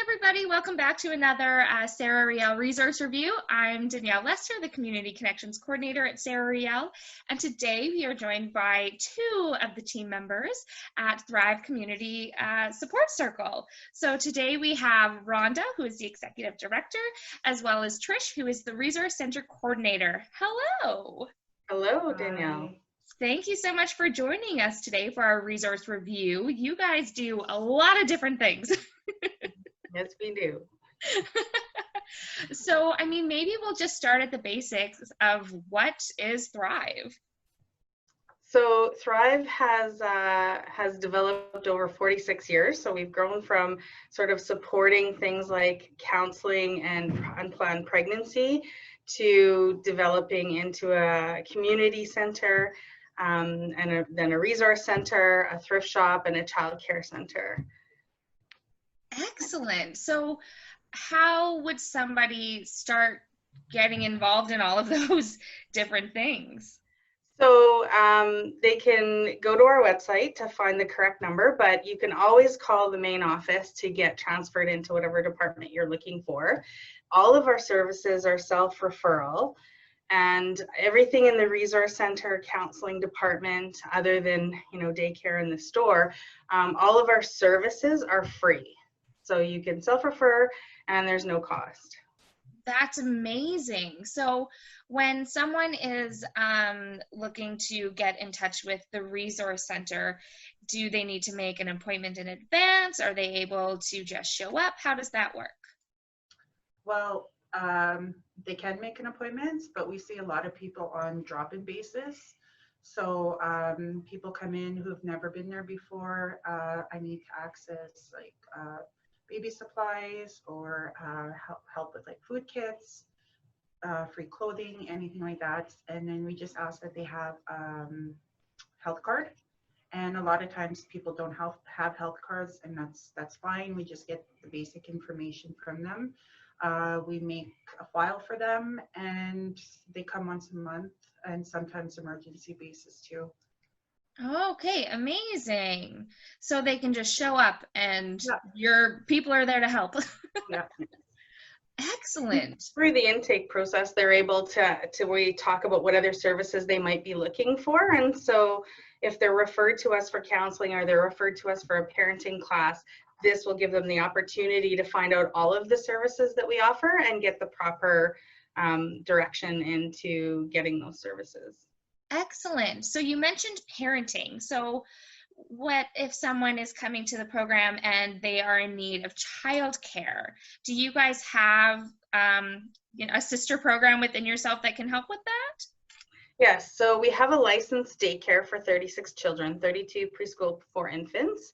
everybody. Welcome back to another Sarah Riel Resource Review. I'm Danielle Lester, the Community Connections Coordinator at Sarah Riel, and today we are joined by two of the team members at Thrive Community Support Circle. So today we have Rhonda, who is the Executive Director, as well as Trish, who is the Resource Center Coordinator. Hello. Hello, Danielle. Thank you so much for joining us today for our resource review. You guys do a lot of different things. Yes, we do. So, I mean, maybe we'll just start at the basics of what is Thrive? So Thrive has developed over 46 years. So we've grown from sort of supporting things like counseling and unplanned pregnancy to developing into a community center, and then a resource center, a thrift shop, and a childcare center. Excellent. So how would somebody start getting involved in all of those different things? So they can go to our website to find the correct number, but you can always call the main office to get transferred into whatever department you're looking for. All of our services are self-referral, and everything in the resource center, counseling department, other than daycare in the store, all of our services are free. So you can self-refer and there's no cost. That's amazing. So when someone is looking to get in touch with the resource center, do they need to make an appointment in advance? Are they able to just show up? How does that work? Well, they can make an appointment, but we see a lot of people on drop-in basis. So people come in who've never been there before. I need to access like baby supplies or help with like food kits, free clothing, anything like that. And then we just ask that they have health card. And a lot of times people don't have health cards, and that's fine. We just get the basic information from them. We make a file for them, and they come once a month, and sometimes emergency basis too. Okay, amazing. So they can just show up and Yeah. your people are there to help. Yeah. Excellent. Through the intake process, they're able we talk about what other services they might be looking for. And so if they're referred to us for counseling or they're referred to us for a parenting class, this will give them the opportunity to find out all of the services that we offer and get the proper direction into getting those services. Excellent. So you mentioned parenting. So what if someone is coming to the program and they are in need of childcare? Do you guys have a sister program within yourself that can help with that? Yes, so we have a licensed daycare for 36 children, 32 preschool for infants.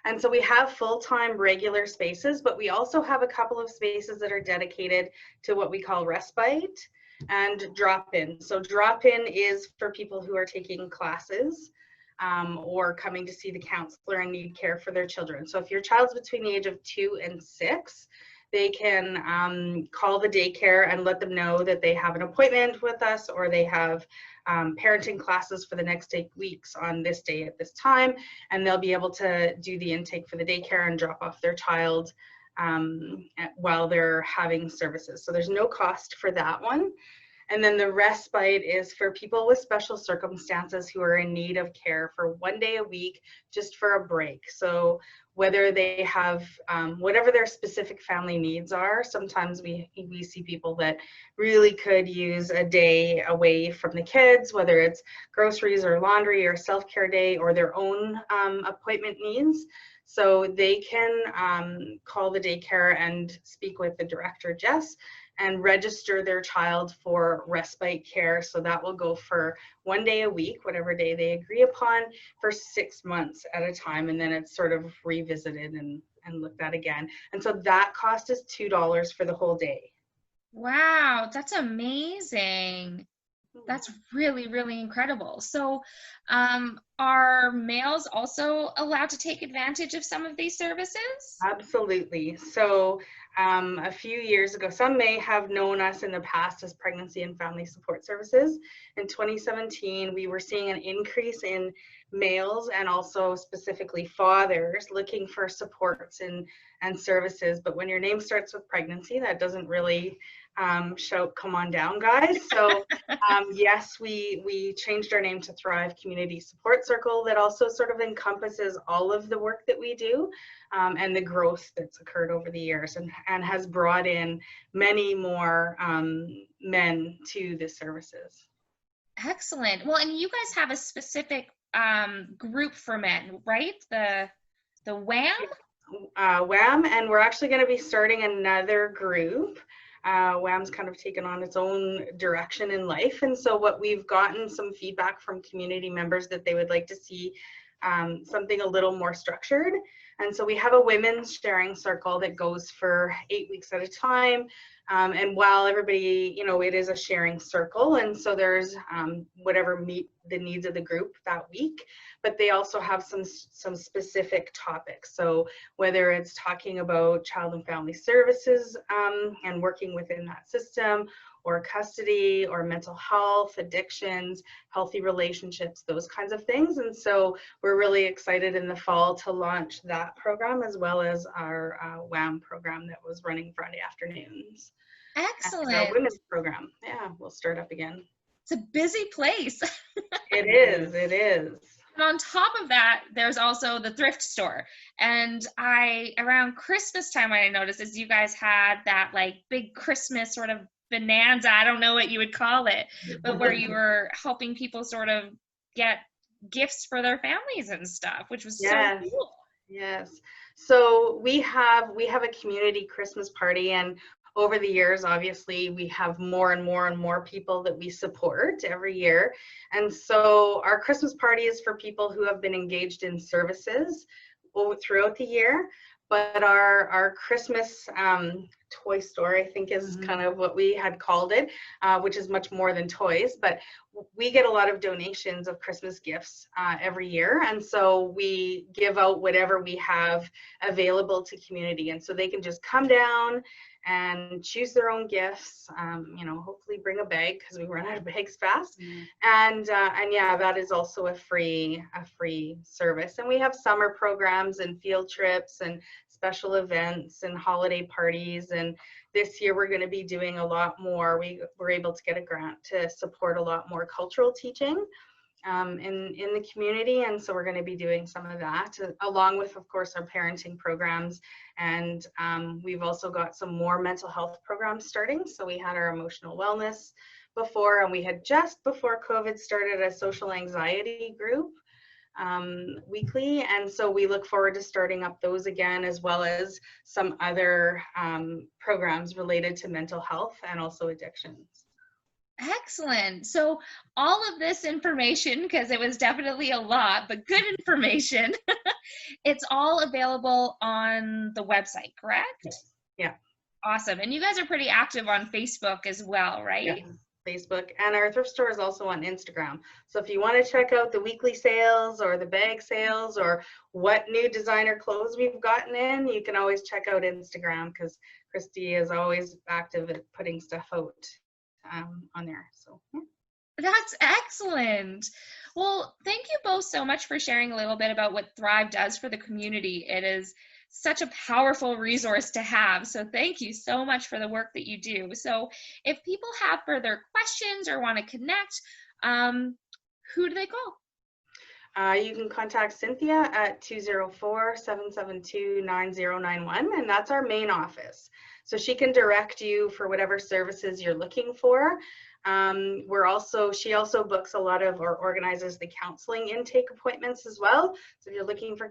And so we have full-time regular spaces, but we also have a couple of spaces that are dedicated to what we call respite and drop-in. So drop-in is for people who are taking classes or coming to see the counselor and need care for their children. So if your child's between the age of 2 and 6, they can call the daycare and let them know that they have an appointment with us, or they have parenting classes for the next 8 weeks on this day at this time, and they'll be able to do the intake for the daycare and drop off their child while they're having services. So there's no cost for that one. And then the respite is for people with special circumstances who are in need of care for 1 day a week, just for a break. So whether they have whatever their specific family needs are, sometimes we see people that really could use a day away from the kids, whether it's groceries or laundry or self-care day or their own appointment needs. So they can call the daycare and speak with the director, Jess, and register their child for respite care. So that will go for 1 day a week, whatever day they agree upon, for 6 months at a time. And then it's sort of revisited and looked at again. And so that cost is $2 for the whole day. Wow, that's amazing. That's really, really incredible. So are males also allowed to take advantage of some of these services? Absolutely. So a few years ago, some may have known us in the past as Pregnancy and Family Support Services. In 2017, we were seeing an increase in males and also specifically fathers looking for supports and services. But when your name starts with pregnancy, that doesn't really shout, come on down, guys. So yes, we changed our name to Thrive Community Support Circle. That also sort of encompasses all of the work that we do and the growth that's occurred over the years, and has brought in many more men to the services. Excellent. Well, and you guys have a specific group for men, right? The WHAM? WHAM, and we're actually going to be starting another group. WHAM's kind of taken on its own direction in life, and so what we've gotten some feedback from community members that they would like to see something a little more structured. And so we have a women's sharing circle that goes for 8 weeks at a time. And while everybody, you know, it is a sharing circle, and so there's whatever meet the needs of the group that week, but they also have some specific topics. So whether it's talking about child and family services and working within that system, or custody, or mental health, addictions, healthy relationships, those kinds of things. And so we're really excited in the fall to launch that program, as well as our WHAM program that was running Friday afternoons. Excellent. And our women's program, yeah, we'll start up again. It's a busy place. It is, it is. And on top of that, there's also the thrift store. And around Christmas time, what I noticed is you guys had that like big Christmas sort of bonanza, I don't know what you would call it, but where you were helping people sort of get gifts for their families and stuff, which was so cool. Yes. So we have a community Christmas party, and over the years, obviously, we have more and more and more people that we support every year. And so our Christmas party is for people who have been engaged in services throughout the year. But our Christmas toy store, I think, is kind of what we had called it, which is much more than toys. But we get a lot of donations of Christmas gifts every year. And so we give out whatever we have available to community. And so they can just come down and choose their own gifts, you know, hopefully bring a bag because we run out of bags fast. And yeah, that is also a free service. And we have summer programs and field trips and special events and holiday parties. And this year we're going to be doing a lot more. We were able to get a grant to support a lot more cultural teaching in the community, and so we're going to be doing some of that, along with, of course, our parenting programs. And we've also got some more mental health programs starting. So we had our emotional wellness before, and we had just before COVID started a social anxiety group weekly, and so we look forward to starting up those again, as well as some other programs related to mental health and also addictions. Excellent. So all of this information, because it was definitely a lot, but good information, it's all available on the website, correct? Yeah. Awesome. And you guys are pretty active on Facebook as well, right? Yeah. Facebook, and our thrift store is also on Instagram. So if you want to check out the weekly sales or the bag sales or what new designer clothes we've gotten in, you can always check out Instagram, because Christy is always active at putting stuff out on there. So yeah. That's excellent. Well, thank you both so much for sharing a little bit about what Thrive does for the community. It is such a powerful resource to have. So thank you so much for the work that you do. So if people have further questions or want to connect, who do they call? You can contact Cynthia at 204-772-9091, and that's our main office. So she can direct you for whatever services you're looking for. She also books a lot of, or organizes the counseling intake appointments as well. So if you're looking for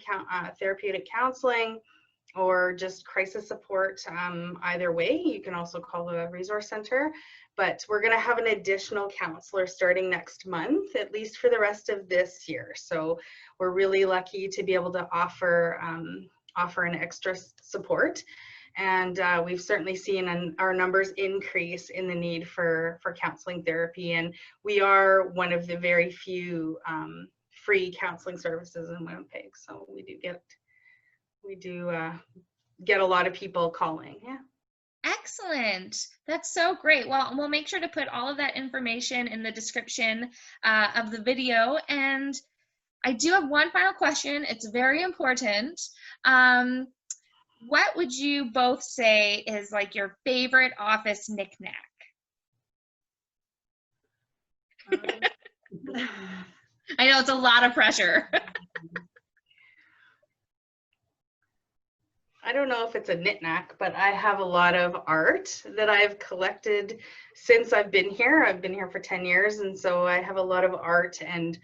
therapeutic counseling or just crisis support, either way, you can also call the resource center. But we're going to have an additional counselor starting next month, at least for the rest of this year. So we're really lucky to be able to offer an extra support. And we've certainly seen our numbers increase in the need for counseling therapy. And we are one of the very few free counseling services in Winnipeg. So we do get a lot of people calling. Yeah. Excellent. That's so great. Well, we'll make sure to put all of that information in the description of the video. And I do have one final question. It's very important. What would you both say is like your favorite office knickknack? I know it's a lot of pressure. I don't know if it's a knick-knack, but I have a lot of art that I've collected since I've been here. I've been here for 10 years, and so I have a lot of art and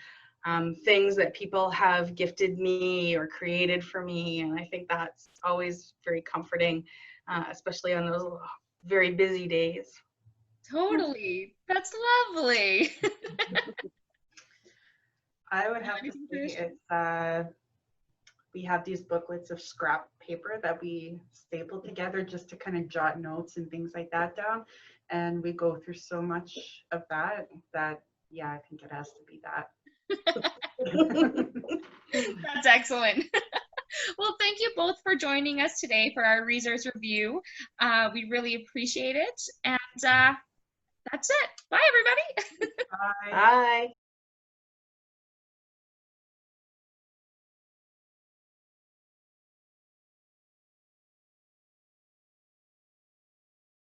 things that people have gifted me or created for me, and I think that's always very comforting, especially on those very busy days. Totally. That's lovely. I would have to say it's we have these booklets of scrap paper that we staple together just to kind of jot notes and things like that down. And we go through so much of that yeah, I think it has to be that. That's excellent. Well, thank you both for joining us today for our resource review. We really appreciate it. And that's it. Bye, everybody. Bye. Bye.